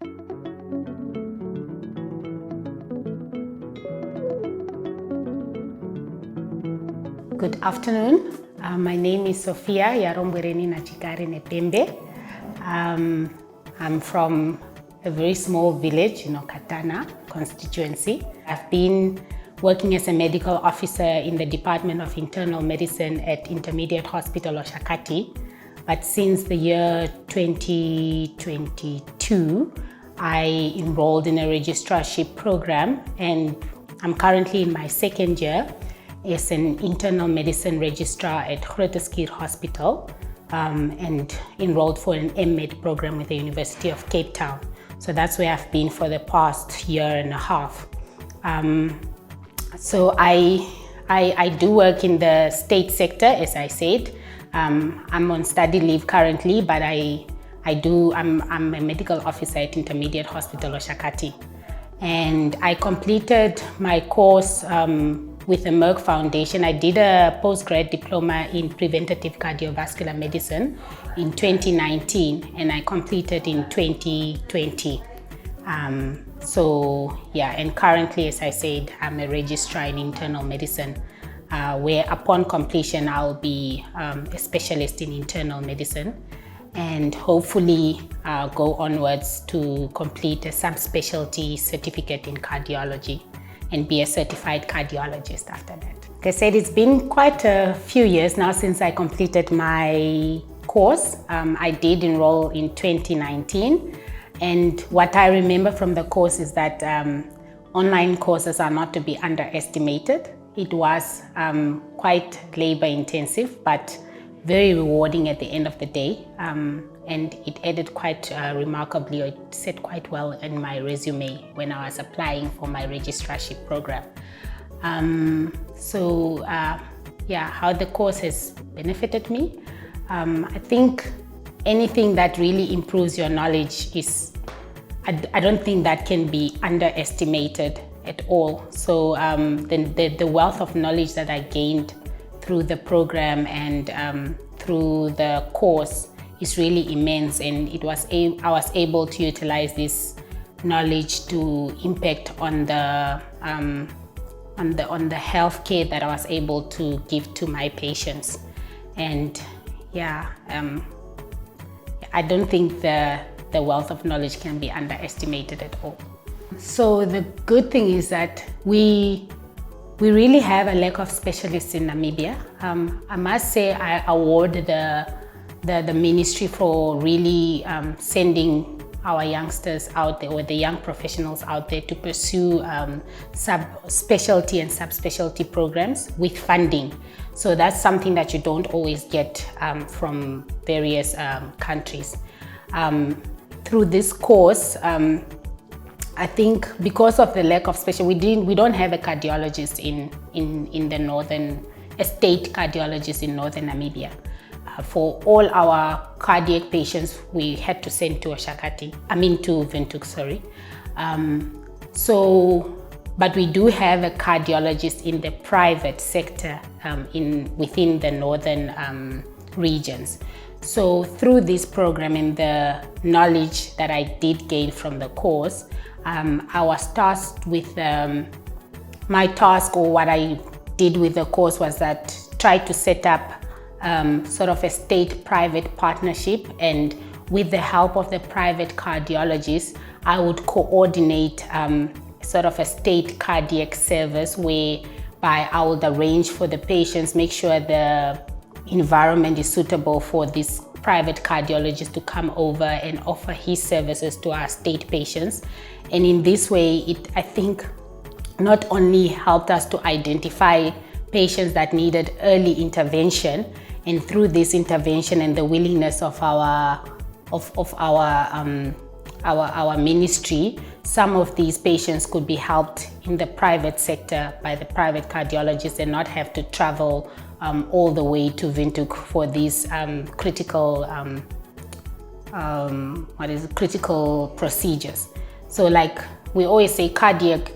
Good afternoon. My name is Sofia Jarombwereni Natshikare Nepembe. I'm from a very small village in Okatana constituency. I've been working as a medical officer in the Department of Internal Medicine at Intermediate Hospital Oshakati. But since the year 2022, I enrolled in a registrarship program, and I'm currently in my second year as an internal medicine registrar at Groote Hospital and enrolled for an M.Med program with the University of Cape Town. So that's where I've been for the past year and a half. So I do work in the state sector, as I said. I'm on study leave currently, but I'm a medical officer at Intermediate Hospital Oshakati. And I completed my course with the Merck Foundation. I did a postgrad diploma in Preventative Cardiovascular Medicine in 2019, and I completed in 2020. So yeah, and currently, as I said, I'm a registrar in internal medicine, where upon completion, I'll be a specialist in internal medicine, and hopefully go onwards to complete a subspecialty certificate in cardiology and be a certified cardiologist after that. Like I said, it's been quite a few years now since I completed my course. I did enroll in 2019, and what I remember from the course is that online courses are not to be underestimated. It was quite labor intensive, but very rewarding at the end of the day. And it added quite remarkably, or it set quite well in my resume when I was applying for my registrarship program. Yeah, how the course has benefited me. I think anything that really improves your knowledge is, I don't think that can be underestimated at all. So the wealth of knowledge that I gained through the program and through the course is really immense, and I was able to utilize this knowledge to impact on the healthcare that I was able to give to my patients. And yeah, I don't think the wealth of knowledge can be underestimated at all. So the good thing is that we really have a lack of specialists in Namibia. I must say I award the ministry for really sending our youngsters out there, or the young professionals out there, to pursue specialty and subspecialty programs with funding. So that's something that you don't always get from various countries. Through this course, I think because of the lack of we don't have a cardiologist in the northern, a state cardiologist in northern Namibia. For all our cardiac patients, we had to send to Oshakati, to Windhoek, sorry. But we do have a cardiologist in the private sector within the northern regions. So through this program and the knowledge that I did gain from the course, I was tasked with my task, or what I did with the course, was that try to set up sort of a state-private partnership, and with the help of the private cardiologist, I would coordinate sort of a state cardiac service whereby I would arrange for the patients, make sure the environment is suitable for this private cardiologist to come over and offer his services to our state patients. And in this way, I think not only helped us to identify patients that needed early intervention, and through this intervention and the willingness of our ministry, some of these patients could be helped in the private sector by the private cardiologist and not have to travel all the way to Windhoek for these critical procedures. So like we always say, cardiac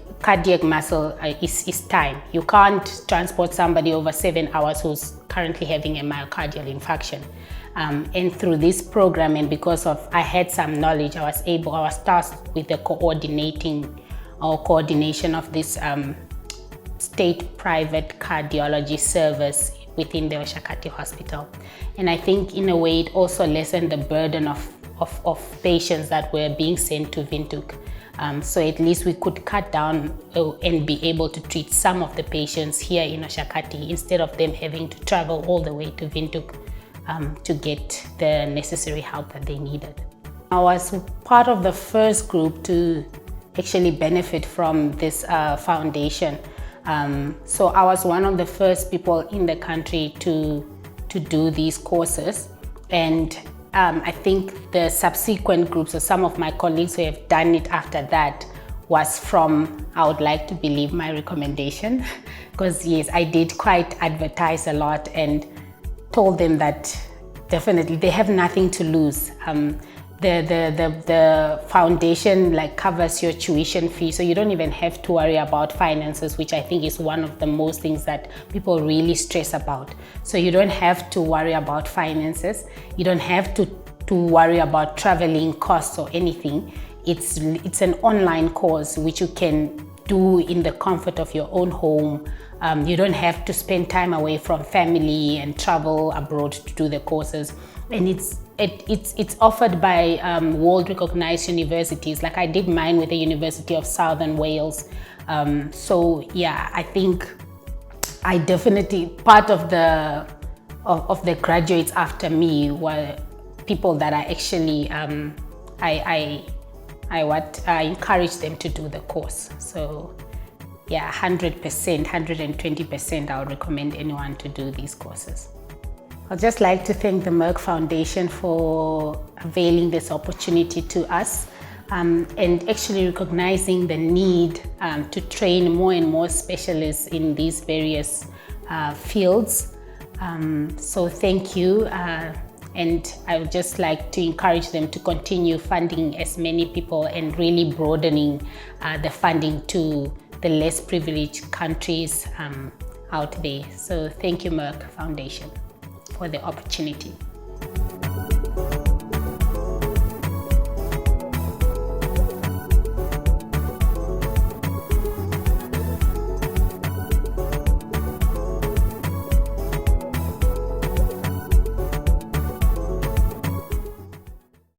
muscle is time. You can't transport somebody over 7 hours who's currently having a myocardial infarction. And through this program, and because I had some knowledge, I was tasked with the coordination of this state private cardiology service within the Oshakati Hospital. And I think in a way it also lessened the burden of patients that were being sent to Windhoek. So at least we could cut down and be able to treat some of the patients here in Oshakati instead of them having to travel all the way to Windhoek to get the necessary help that they needed. I was part of the first group to actually benefit from this foundation. So I was one of the first people in the country to do these courses, and I think the subsequent groups, or some of my colleagues who have done it after that, was from, I would like to believe, my recommendation, because yes, I did quite advertise a lot and told them that definitely they have nothing to lose. The foundation covers your tuition fee, so you don't even have to worry about finances, which I think is one of the most things that people really stress about. So you don't have to worry about finances. You don't have to worry about traveling costs or anything. It's an online course which you can do in the comfort of your own home. You don't have to spend time away from family and travel abroad to do the courses. And it's offered by world recognized universities. Like I did mine with the University of Southern Wales. So yeah, I think I definitely, part of the graduates after me were people that I actually I encouraged them to do the course. So yeah, 100%, 120%, I would recommend anyone to do these courses. I'd just like to thank the Merck Foundation for availing this opportunity to us and actually recognizing the need to train more and more specialists in these various fields. So thank you. And I would just like to encourage them to continue funding as many people and really broadening the funding to the less privileged countries out there. So thank you, Merck Foundation, for the opportunity.